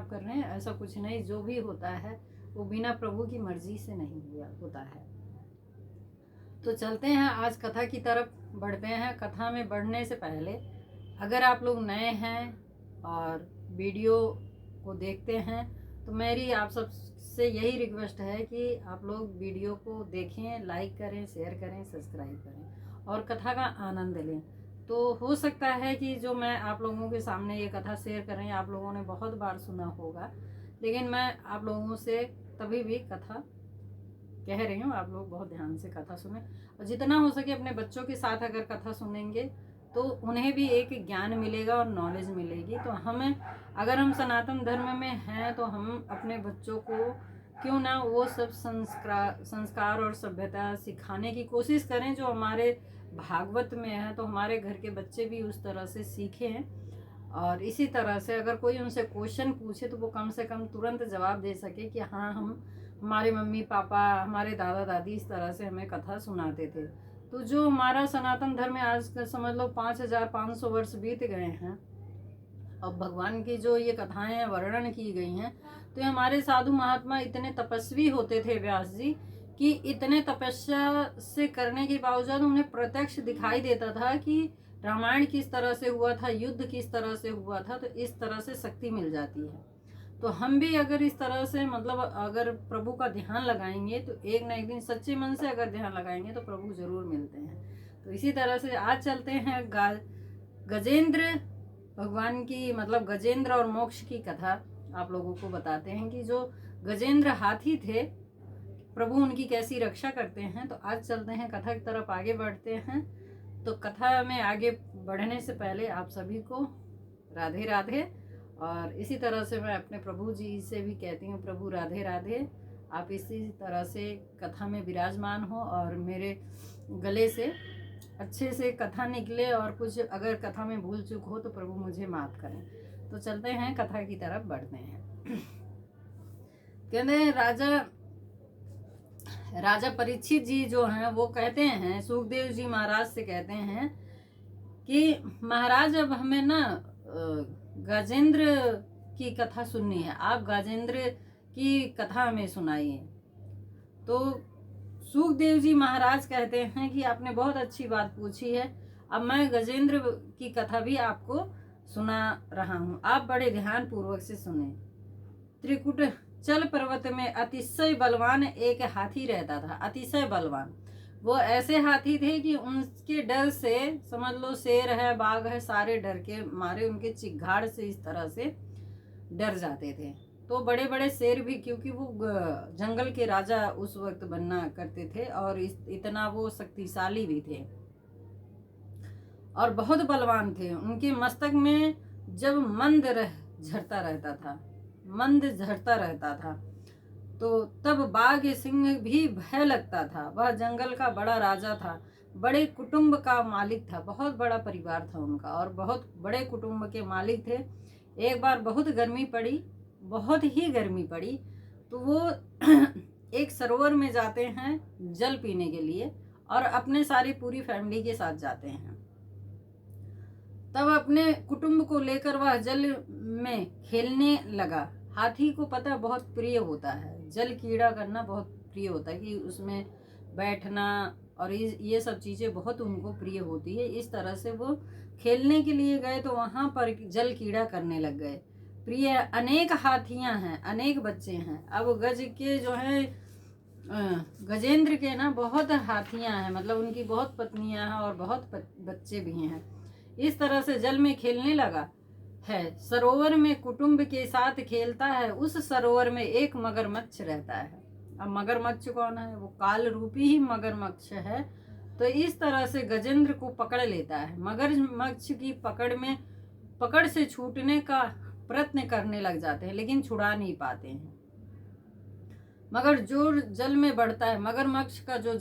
आप कर रहे हैं, ऐसा कुछ नहीं। जो भी होता है वो बिना प्रभु की मर्जी से नहीं हुआ होता है। तो चलते हैं आज कथा की तरफ बढ़ते हैं। कथा में बढ़ने से पहले अगर आप लोग नए हैं और वीडियो को देखते हैं तो मेरी आप सबसे यही रिक्वेस्ट है कि आप लोग वीडियो को देखें, लाइक करें, शेयर करें, सब्सक्राइब करें और कथा का आनंद लें। तो हो सकता है कि जो मैं आप लोगों के सामने ये कथा शेयर कर रही हूँ आप लोगों ने बहुत बार सुना होगा, लेकिन मैं आप लोगों से तभी भी कथा कह रही हूँ। आप लोग बहुत ध्यान से कथा सुने और जितना हो सके अपने बच्चों के साथ अगर कथा सुनेंगे तो उन्हें भी एक ज्ञान मिलेगा और नॉलेज मिलेगी। तो हमें अगर हम सनातन धर्म में हैं तो हम अपने बच्चों को क्यों ना वो सब संस्कार और सभ्यता सिखाने की कोशिश करें जो हमारे भागवत में है, तो हमारे घर के बच्चे भी उस तरह से सीखें। और इसी तरह से अगर कोई उनसे क्वेश्चन पूछे तो वो कम से कम तुरंत जवाब दे सके कि हाँ, हमारे मम्मी पापा, हमारे दादा दादी इस तरह से हमें कथा सुनाते थे। तो जो हमारा सनातन धर्म में आज समझ लो 5500 वर्ष बीत गए हैं, अब भगवान की जो ये कथाएं वर्णन की गई हैं, तो ये हमारे साधु महात्मा इतने तपस्वी होते थे व्यास जी कि इतने तपस्या से करने के बावजूद उन्हें प्रत्यक्ष दिखाई देता था कि रामायण किस तरह से हुआ था, युद्ध किस तरह से हुआ था। तो इस तरह से शक्ति मिल जाती है। तो हम भी अगर इस तरह से मतलब अगर प्रभु का ध्यान लगाएंगे तो एक ना एक दिन सच्चे मन से अगर ध्यान लगाएंगे तो प्रभु जरूर मिलते हैं। तो इसी तरह से आज चलते हैं गजेंद्र भगवान की, मतलब गजेंद्र और मोक्ष की कथा आप लोगों को बताते हैं कि जो गजेंद्र हाथी थे प्रभु उनकी कैसी रक्षा करते हैं। तो आज चलते हैं कथा की तरफ आगे बढ़ते हैं। तो कथा में आगे बढ़ने से पहले आप सभी को राधे राधे। और इसी तरह से मैं अपने प्रभु जी से भी कहती हूँ प्रभु राधे राधे। आप इसी तरह से कथा में विराजमान हो और मेरे गले से अच्छे से कथा निकले और कुछ अगर कथा में भूल चूक हो तो प्रभु मुझे माफ करें। तो चलते हैं कथा की तरफ बढ़ते हैं। कहते राजा परीक्षित जी जो हैं वो कहते हैं सुखदेव जी महाराज से कहते हैं कि महाराज अब हमें ना गजेंद्र की कथा सुननी है, आप गजेंद्र की कथा हमें सुनाइए। तो सुखदेव जी महाराज कहते हैं कि आपने बहुत अच्छी बात पूछी है, अब मैं गजेंद्र की कथा भी आपको सुना रहा हूँ, आप बड़े ध्यान पूर्वक से सुने। त्रिकुट चल पर्वत में अतिशय बलवान एक हाथी रहता था, अतिशय बलवान। वो ऐसे हाथी थे कि उनके डर से समझ लो शेर है, बाघ है, सारे डर के मारे उनके चिघाड़ से इस तरह से डर जाते थे। तो बड़े बड़े शेर भी, क्योंकि वो जंगल के राजा उस वक्त बनना करते थे और इतना वो शक्तिशाली भी थे और बहुत बलवान थे। उनके मस्तक में जब मंद झरता रहता था तो तब बाघ सिंह भी भय लगता था। वह जंगल का बड़ा राजा था, बड़े कुटुंब का मालिक था, बहुत बड़ा परिवार था उनका और बहुत बड़े कुटुंब के मालिक थे। एक बार बहुत ही गर्मी पड़ी तो वो एक सरोवर में जाते हैं जल पीने के लिए और अपने सारी पूरी फैमिली के साथ जाते हैं। तब अपने कुटुंब को लेकर वह जल में खेलने लगा। हाथी को पता बहुत प्रिय होता है, जल कीड़ा करना बहुत प्रिय होता है कि उसमें बैठना और ये सब चीज़ें बहुत उनको प्रिय होती है। इस तरह से वो खेलने के लिए गए तो वहाँ पर जल कीड़ा करने लग गए। प्रिय अनेक हाथियाँ हैं, अनेक बच्चे हैं। अब गज के जो है गजेंद्र के ना बहुत हाथियाँ हैं, मतलब उनकी बहुत पत्नियाँ हैं और बहुत बच्चे भी हैं। इस तरह से जल में खेलने लगा है, सरोवर में कुटुंब के साथ खेलता है। उस सरोवर में एक मगरमच्छ रहता है। अब मगरमच्छ कौन है? वो काल रूपी ही मगरमच्छ है। तो इस तरह से गजेंद्र को पकड़ लेता है। मगरमच्छ की पकड़ से छूटने का प्रयत्न करने लग जाते हैं लेकिन छुड़ा नहीं पाते हैं। मगर जोर जल में बढ़ता है, मगरमच्छ का जो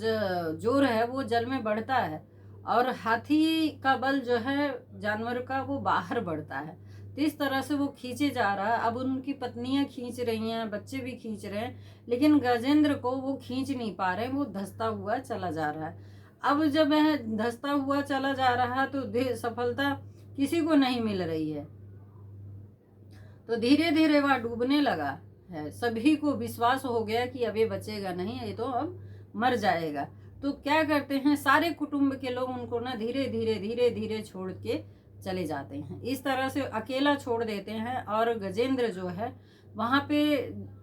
जोर है वो जल में बढ़ता है और हाथी का बल जो है जानवर का वो बाहर बढ़ता है। तो इस तरह से वो खींचे जा रहा है। अब उनकी पत्नियां खींच रही हैं, बच्चे भी खींच रहे हैं, लेकिन गजेंद्र को वो खींच नहीं पा रहे, वो धंसता हुआ चला जा रहा है। अब जब वह धंसता हुआ चला जा रहा है तो सफलता किसी को नहीं मिल रही है। तो धीरे धीरे वह डूबने लगा है। सभी को विश्वास हो गया कि अब ये बचेगा नहीं, ये तो अब मर जाएगा। तो क्या करते हैं, सारे कुटुंब के लोग उनको ना धीरे धीरे छोड़ के चले जाते हैं। इस तरह से अकेला छोड़ देते हैं। और गजेंद्र जो है वहाँ पे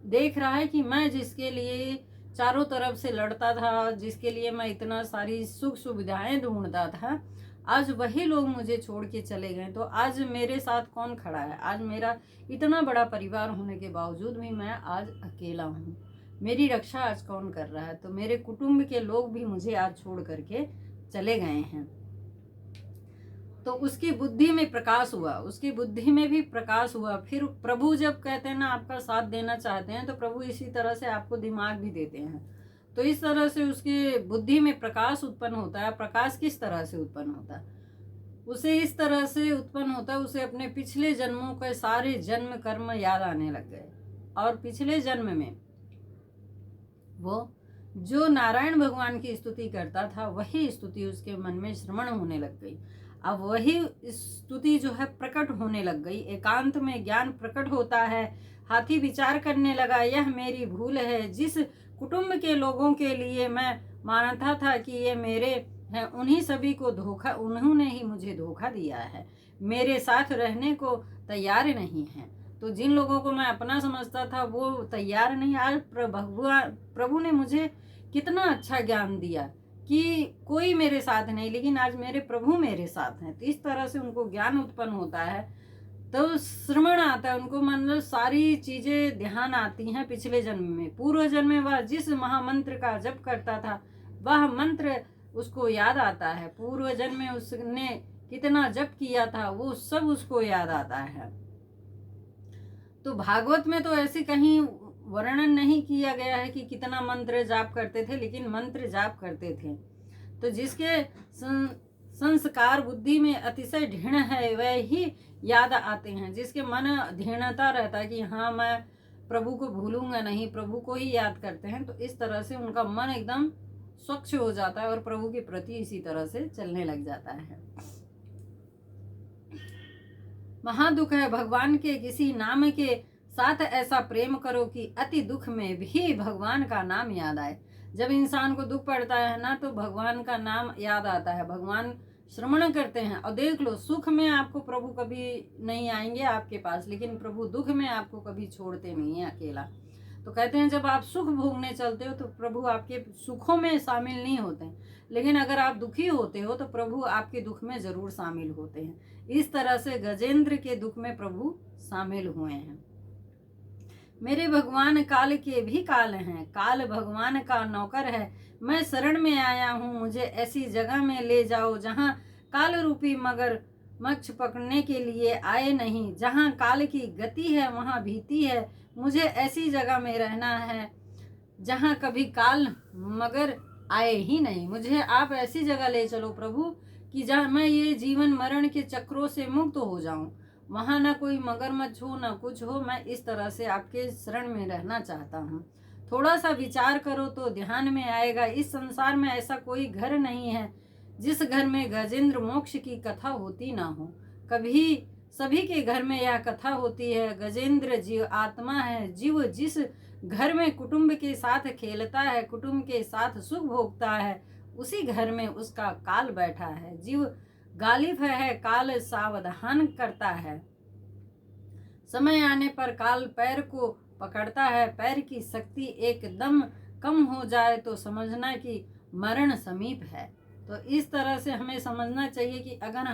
देख रहा है कि मैं जिसके लिए चारों तरफ से लड़ता था, जिसके लिए मैं इतना सारी सुख सुविधाएं ढूंढता था, आज वही लोग मुझे छोड़ के चले गए। तो आज मेरे साथ कौन खड़ा है? आज मेरा इतना बड़ा परिवार होने के बावजूद भी मैं आज अकेला हूँ। मेरी रक्षा आज कौन कर रहा है? तो मेरे कुटुंब के लोग भी मुझे आज छोड़ करके चले गए हैं। तो उसकी बुद्धि में प्रकाश हुआ, उसकी बुद्धि में भी प्रकाश हुआ। फिर प्रभु जब कहते हैं ना आपका साथ देना चाहते हैं, तो प्रभु इसी तरह से आपको दिमाग भी देते हैं। तो इस तरह से उसकी बुद्धि में प्रकाश उत्पन्न होता है। प्रकाश किस तरह से उत्पन्न होता है? उसे इस तरह से उत्पन्न होता है, उसे अपने पिछले जन्मों के सारे जन्म कर्म याद आने लग गए। और पिछले जन्म में वो जो नारायण भगवान की स्तुति करता था, वही स्तुति उसके मन में श्रवण होने लग गई। अब वही स्तुति जो है प्रकट होने लग गई। एकांत में ज्ञान प्रकट होता है। हाथी विचार करने लगा, यह मेरी भूल है। जिस कुटुंब के लोगों के लिए मैं मानता था कि ये मेरे हैं, उन्हीं सभी को धोखा, उन्होंने ही मुझे धोखा दिया है, मेरे साथ रहने को तैयार नहीं है। तो जिन लोगों को मैं अपना समझता था वो तैयार नहीं। आज प्रभु ने मुझे कितना अच्छा ज्ञान दिया कि कोई मेरे साथ नहीं, लेकिन आज मेरे प्रभु मेरे साथ हैं। तो इस तरह से उनको ज्ञान उत्पन्न होता है। तो श्रवण आता है उनको, मतलब सारी चीजें ध्यान आती हैं पिछले जन्म में। पूर्व जन्म में वह जिस महामंत्र का जप करता था, वह मंत्र उसको याद आता है। पूर्व जन्म में उसने कितना जप किया था, वो सब उसको याद आता है। तो भागवत में तो ऐसे कहीं वर्णन नहीं किया गया है कि कितना मंत्र जाप करते थे, लेकिन मंत्र जाप करते थे। तो जिसके संस्कार बुद्धि में अतिशय ढीण है, वह ही याद आते हैं। जिसके मन ढीणता रहता है कि हाँ मैं प्रभु को भूलूंगा नहीं, प्रभु को ही याद करते हैं, तो इस तरह से उनका मन एकदम स्वच्छ हो जाता है और प्रभु के प्रति इसी तरह से चलने लग जाता है। महादुख है भगवान के किसी नाम के साथ ऐसा प्रेम करो कि अति दुख में भी भगवान का नाम याद आए। जब इंसान को दुख पड़ता है ना, तो भगवान का नाम याद आता है, भगवान श्रवण करते हैं। और देख लो, सुख में आपको प्रभु कभी नहीं आएंगे आपके पास, लेकिन प्रभु दुख में आपको कभी छोड़ते नहीं है अकेला। तो कहते हैं जब आप सुख भोगने चलते हो तो प्रभु आपके सुखों में शामिल नहीं होते हैं, लेकिन अगर आप दुखी होते हो तो प्रभु आपके दुख में जरूर शामिल होते हैं। इस तरह से गजेंद्र के दुख में प्रभु शामिल हुए हैं। मेरे भगवान काल के भी काल हैं, काल भगवान का नौकर है। मैं शरण में आया हूँ, मुझे ऐसी जगह में ले जाओ जहाँ काल रूपी मगर मच्छ पकड़ने के लिए आए नहीं। जहाँ काल की गति है वहाँ भीति है, मुझे ऐसी जगह में रहना है जहाँ कभी काल मगर आए ही नहीं। मुझे आप ऐसी जगह ले चलो प्रभु कि जहाँ मैं ये जीवन मरण के चक्रों से मुक्त हो जाऊं, वहाँ ना कोई मगरमच्छ हो ना कुछ हो। मैं इस तरह से आपके शरण में रहना चाहता हूँ। थोड़ा सा विचार करो तो ध्यान में आएगा, इस संसार में ऐसा कोई घर नहीं है जिस घर में गजेंद्र मोक्ष की कथा होती ना हो। कभी सभी के घर में यह कथा होती है। गजेंद्र जीव आत्मा है। जीव जिस घर में कुटुंब के साथ खेलता है, कुटुंब के साथ सुख भोगता है, उसी घर में उसका काल बैठा है। जीव गालिब है, काल सावधान करता है। समय आने पर काल पैर को पकड़ता है। पैर की शक्ति एकदम कम हो जाए तो समझना कि मरण समीप है। तो इस तरह से हमें समझना चाहिए कि अगर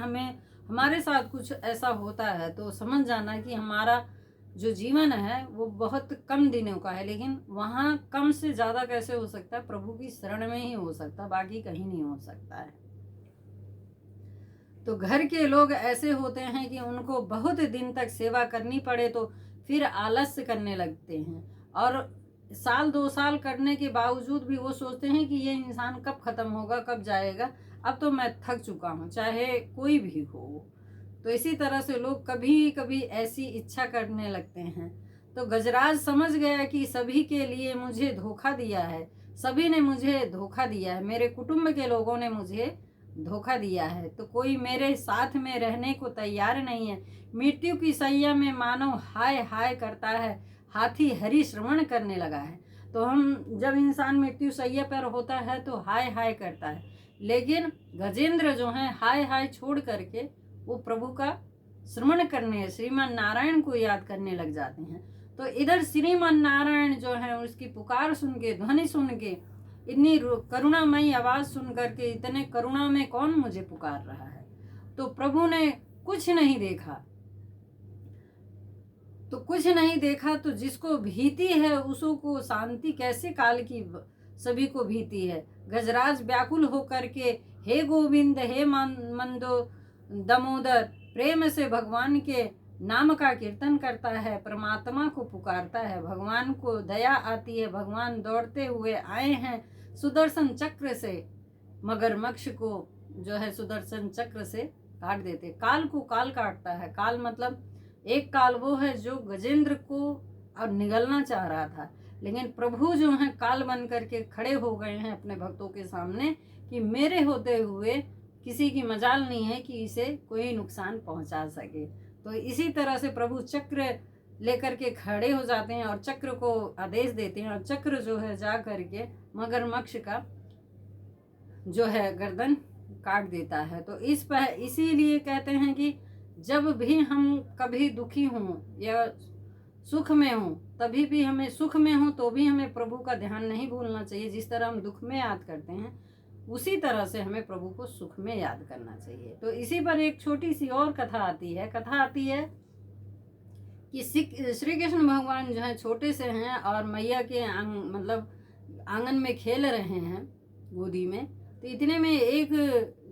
हमारे साथ कुछ ऐसा होता है तो समझ जाना कि हमारा जो जीवन है वो बहुत कम दिनों का है, लेकिन वहाँ कम से ज़्यादा कैसे हो सकता है? प्रभु की शरण में ही हो सकता है, बाकी कहीं नहीं हो सकता है। तो घर के लोग ऐसे होते हैं कि उनको बहुत दिन तक सेवा करनी पड़े तो फिर आलस्य करने लगते हैं, और साल 2 साल करने के बावजूद भी वो सोचते हैं कि ये इंसान कब खत्म होगा, कब जाएगा, अब तो मैं थक चुका हूँ, चाहे कोई भी हो। तो इसी तरह से लोग कभी कभी ऐसी इच्छा करने लगते हैं। तो गजराज समझ गया कि सभी के लिए मुझे धोखा दिया है, सभी ने मुझे धोखा दिया है, मेरे कुटुंब के लोगों ने मुझे धोखा दिया है, तो कोई मेरे साथ में रहने को तैयार नहीं है। मृत्यु की सैया में मानव हाय हाय करता है, हाथी हरि श्रवण करने लगा है। तो हम जब इंसान मृत्यु सैया पर होता है तो हाय हाय करता है, लेकिन गजेंद्र जो है हाय हाय छोड़ करके वो प्रभु का श्रवण करने, श्रीमान नारायण को याद करने लग जाते हैं। तो इधर श्रीमान नारायण जो है उसकी पुकार सुन के, ध्वनि सुन के, इतनी करुणामयी आवाज सुन करके, इतने करुणा में कौन मुझे पुकार रहा है। तो प्रभु ने कुछ नहीं देखा, तो कुछ नहीं देखा, तो जिसको भीति है उसो को शांति कैसे काल की सभी को भीति है। गजराज व्याकुल होकर के हे गोविंद हे मंदो दमोदर प्रेम से भगवान के नाम का कीर्तन करता है, परमात्मा को पुकारता है, भगवान को दया आती है, भगवान दौड़ते हुए आए हैं सुदर्शन चक्र से, मगरमच्छ को जो है सुदर्शन चक्र से काट देते। काल को काल काटता है। काल मतलब एक काल वो है जो गजेंद्र को अब निगलना चाह रहा था, लेकिन प्रभु जो है काल बन करके खड़े हो गए हैं अपने भक्तों के सामने कि मेरे होते हुए किसी की मजाल नहीं है कि इसे कोई नुकसान पहुंचा सके। तो इसी तरह से प्रभु चक्र लेकर के खड़े हो जाते हैं और चक्र को आदेश देते हैं, और चक्र जो है जा करके मगरमच्छ का जो है गर्दन काट देता है। तो इसीलिए कहते हैं कि जब भी हम कभी दुखी हों या सुख में हों, तभी भी हमें, सुख में हो तो भी हमें प्रभु का ध्यान नहीं भूलना चाहिए। जिस तरह हम दुख में याद करते हैं उसी तरह से हमें प्रभु को सुख में याद करना चाहिए। तो इसी पर एक छोटी सी और कथा आती है कि श्री कृष्ण भगवान जो है छोटे से हैं और मैया के मतलब आंगन में खेल रहे हैं गोदी में। तो इतने में एक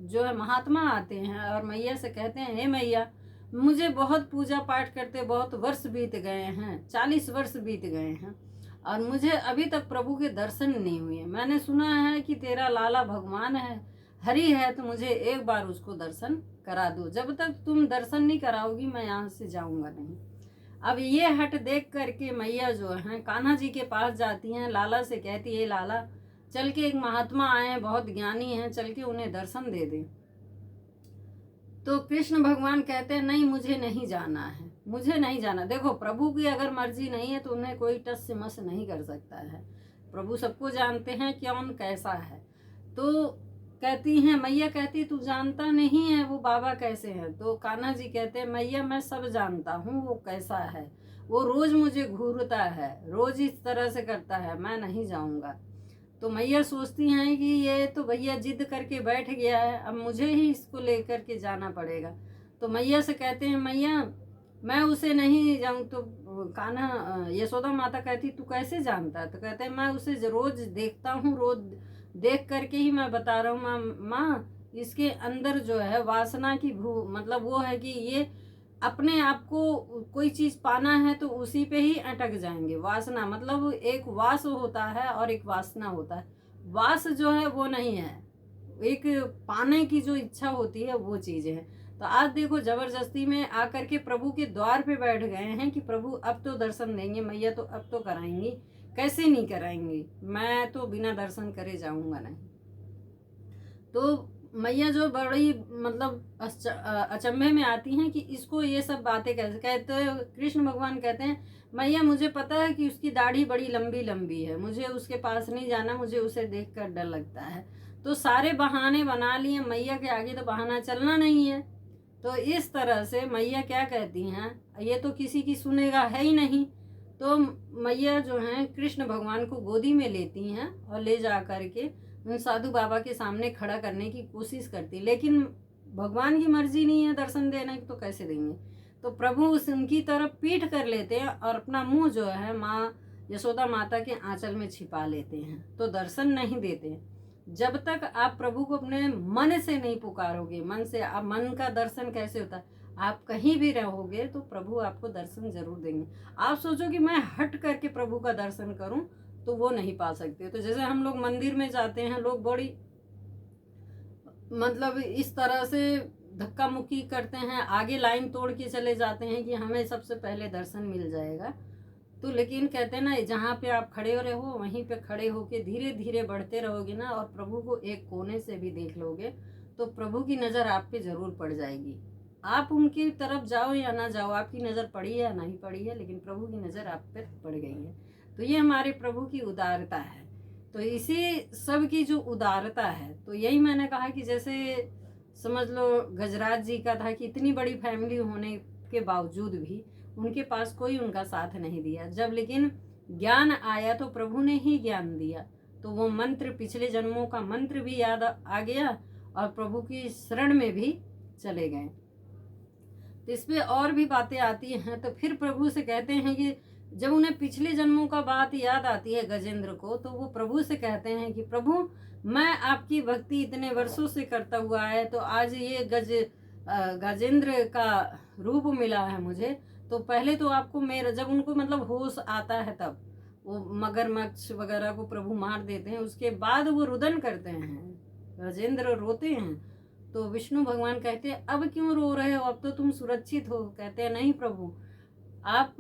जो है महात्मा आते हैं और मैया से कहते हैं, हे मैया, मुझे बहुत पूजा पाठ करते बहुत वर्ष बीत गए हैं, 40 वर्ष बीत गए हैं और मुझे अभी तक प्रभु के दर्शन नहीं हुए। मैंने सुना है कि तेरा लाला भगवान है, हरि है, तो मुझे एक बार उसको दर्शन करा दो। जब तक तुम दर्शन नहीं कराओगी मैं यहाँ से जाऊंगा नहीं। अब ये हट देख करके मैया जो है कान्हा जी के पास जाती हैं, लाला से कहती है, लाला चल के एक महात्मा आए हैं, बहुत ज्ञानी हैं, चल के उन्हें दर्शन दे दे। तो कृष्ण भगवान कहते हैं, नहीं, मुझे नहीं जाना है, मुझे नहीं जाना। देखो, प्रभु की अगर मर्जी नहीं है तो उन्हें कोई टस से मस नहीं कर सकता है। प्रभु सबको जानते हैं कौन कैसा है। तो कहती हैं, मैया कहती तू जानता नहीं है वो बाबा कैसे हैं। तो कान्हा जी कहते हैं, मैया मैं सब जानता हूँ वो कैसा है, वो रोज मुझे घूरता है, रोज इस तरह से करता है, मैं नहीं जाऊँगा। तो मैया सोचती हैं कि ये तो भैया जिद करके बैठ गया है, अब मुझे ही इसको लेकर के जाना पड़ेगा। तो मैया से कहते हैं, मैया मैं उसे नहीं जाऊँ। तो कान्हा यशोदा माता कहती तू कैसे जानता है। तो कहते हैं, मैं उसे रोज देखता हूँ, रोज देख करके ही मैं बता रहा हूँ माँ, इसके अंदर जो है वासना की मतलब वो है कि ये अपने आप को कोई चीज पाना है तो उसी पे ही अटक जाएंगे। वासना मतलब एक वास होता है और एक वासना होता है। वास जो है वो नहीं है, एक पाने की जो इच्छा होती है वो चीज है। तो आज देखो जबरदस्ती में आकर के प्रभु के द्वार पे बैठ गए हैं कि प्रभु अब तो दर्शन देंगे, मैया तो अब तो कराएंगी, कैसे नहीं कराएंगी, मैं तो बिना दर्शन करे जाऊंगा नहीं। तो मैया जो बड़ी मतलब अचंभे में आती हैं कि इसको ये सब बातें कैसे कहते। कृष्ण भगवान कहते हैं, मैया मुझे पता है कि उसकी दाढ़ी बड़ी लंबी लंबी है, मुझे उसके पास नहीं जाना, मुझे उसे देखकर डर लगता है। तो सारे बहाने बना लिए, मैया के आगे तो बहाना चलना नहीं है। तो इस तरह से मैया क्या कहती हैं, ये तो किसी की सुनेगा है ही नहीं। तो मैया जो हैं कृष्ण भगवान को गोदी में लेती हैं और ले जा करके उन साधु बाबा के सामने खड़ा करने की कोशिश करती, लेकिन भगवान की मर्जी नहीं है दर्शन देने की, तो कैसे देंगे। तो प्रभु उनकी तरफ पीठ कर लेते हैं और अपना मुंह जो है माँ यशोदा माता के आंचल में छिपा लेते हैं, तो दर्शन नहीं देते हैं। जब तक आप प्रभु को अपने मन से नहीं पुकारोगे, मन से, आप मन का दर्शन कैसे होता है, आप कहीं भी रहोगे तो प्रभु आपको दर्शन जरूर देंगे। आप सोचो कि मैं हट करके प्रभु का दर्शन करूं तो वो नहीं पा सकते। तो जैसे हम लोग मंदिर में जाते हैं, लोग बड़ी मतलब इस तरह से धक्का मुक्की करते हैं, आगे लाइन तोड़ के चले जाते हैं कि हमें सबसे पहले दर्शन मिल जाएगा। तो लेकिन कहते हैं ना, जहाँ पे आप खड़े हो रहे हो वहीं पे खड़े होके धीरे धीरे बढ़ते रहोगे ना और प्रभु को एक कोने से भी देख लोगे तो प्रभु की नज़र आप पे ज़रूर पड़ जाएगी। आप उनकी तरफ जाओ या ना जाओ, आपकी नज़र पड़ी है या नहीं पड़ी है, लेकिन प्रभु की नज़र आप पे पड़ गई है। तो ये हमारे प्रभु की उदारता है। तो इसी सब की जो उदारता है, तो यही मैंने कहा कि जैसे समझ लो गजराज जी का था कि इतनी बड़ी फैमिली होने के बावजूद भी उनके पास कोई उनका साथ नहीं दिया। जब लेकिन ज्ञान आया तो प्रभु ने ही ज्ञान दिया, तो वो मंत्र, पिछले जन्मों का मंत्र भी याद आ गया और प्रभु की शरण में भी चले गए। तो इस पे और भी बातें आती हैं। तो फिर प्रभु से कहते हैं कि जब उन्हें पिछले जन्मों का बात याद आती है गजेंद्र को, तो वो प्रभु से कहते हैं कि प्रभु, मैं आपकी भक्ति इतने वर्षों से करता हुआ है, तो आज ये गजेंद्र का रूप मिला है मुझे। तो पहले तो आपको मेरा, जब उनको मतलब होश आता है तब वो मगरमच्छ वगैरह को प्रभु मार देते हैं, उसके बाद वो रुदन करते हैं, गजेंद्र रोते हैं। तो विष्णु भगवान कहते हैं अब क्यों रो रहे हो, अब तो तुम सुरक्षित हो। कहते हैं नहीं प्रभु, आप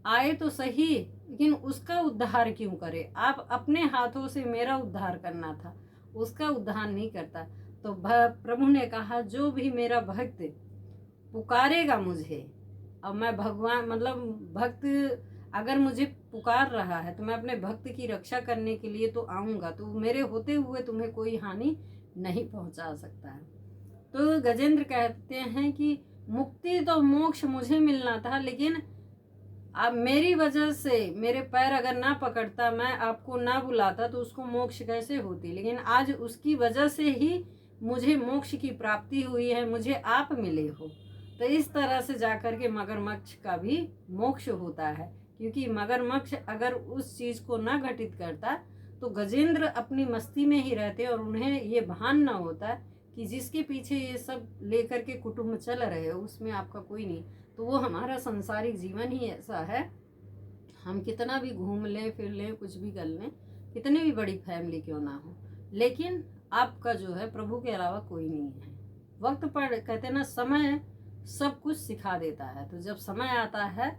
आए तो सही, लेकिन उसका उद्धार क्यों करे, आप अपने हाथों से मेरा उद्धार करना था, उसका उद्धार नहीं करता। तो प्रभु ने कहा जो भी मेरा भक्त पुकारेगा मुझे, अब मैं भगवान मतलब भक्त अगर मुझे पुकार रहा है तो मैं अपने भक्त की रक्षा करने के लिए तो आऊँगा, तो मेरे होते हुए तुम्हें कोई हानि नहीं पहुंचा सकता है। तो गजेंद्र कहते हैं कि मुक्ति तो मोक्ष मुझे मिलना था, लेकिन अब मेरी वजह से मेरे पैर अगर ना पकड़ता, मैं आपको ना बुलाता, तो उसको मोक्ष कैसे होती। लेकिन आज उसकी वजह से ही मुझे मोक्ष की प्राप्ति हुई है, मुझे आप मिले हो। तो इस तरह से जाकर के मगरमच्छ का भी मोक्ष होता है, क्योंकि मगरमच्छ अगर उस चीज़ को ना घटित करता तो गजेंद्र अपनी मस्ती में ही रहते और उन्हें ये भान ना होता कि जिसके पीछे ये सब लेकर के कुटुंब चल रहे हो उसमें आपका कोई नहीं। तो वो हमारा सांसारिक जीवन ही ऐसा है, हम कितना भी घूम लें फिर लें कुछ भी कर लें, कितनी भी बड़ी फैमिली क्यों ना हो, लेकिन आपका जो है प्रभु के अलावा कोई नहीं है। वक्त पर कहते ना समय सब कुछ सिखा देता है। तो जब समय आता है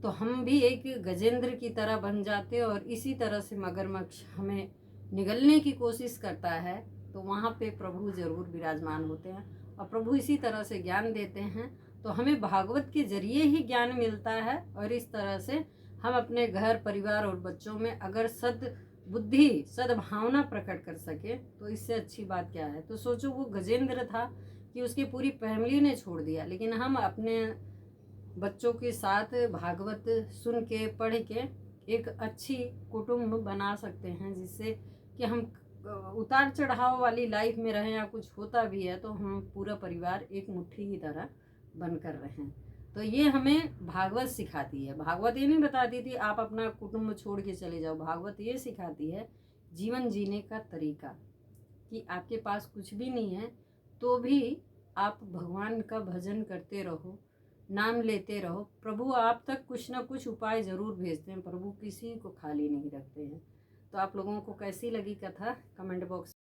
तो हम भी एक गजेंद्र की तरह बन जाते और इसी तरह से मगरमच्छ हमें निगलने की कोशिश करता है, तो वहाँ पे प्रभु जरूर विराजमान होते हैं और प्रभु इसी तरह से ज्ञान देते हैं। तो हमें भागवत के जरिए ही ज्ञान मिलता है और इस तरह से हम अपने घर परिवार और बच्चों में अगर सद्बुद्धि सद्भावना प्रकट कर सके तो इससे अच्छी बात क्या है। तो सोचो वो गजेंद्र था कि उसकी पूरी फैमिली ने छोड़ दिया, लेकिन हम अपने बच्चों के साथ भागवत सुन के पढ़ के एक अच्छी कुटुंब बना सकते हैं, जिससे कि हम उतार चढ़ाव वाली लाइफ में रहें या कुछ होता भी है तो हम पूरा परिवार एक मुट्ठी की तरह बनकर रहें। तो ये हमें भागवत सिखाती है। भागवत ये नहीं बताती थी आप अपना कुटुंब छोड़ के चले जाओ, भागवत ये सिखाती है जीवन जीने का तरीका, कि आपके पास कुछ भी नहीं है तो भी आप भगवान का भजन करते रहो, नाम लेते रहो। प्रभु आप तक कुछ ना कुछ उपाय ज़रूर भेजते हैं, प्रभु किसी को खाली नहीं रखते हैं। तो आप लोगों को कैसी लगी कथा कमेंट बॉक्स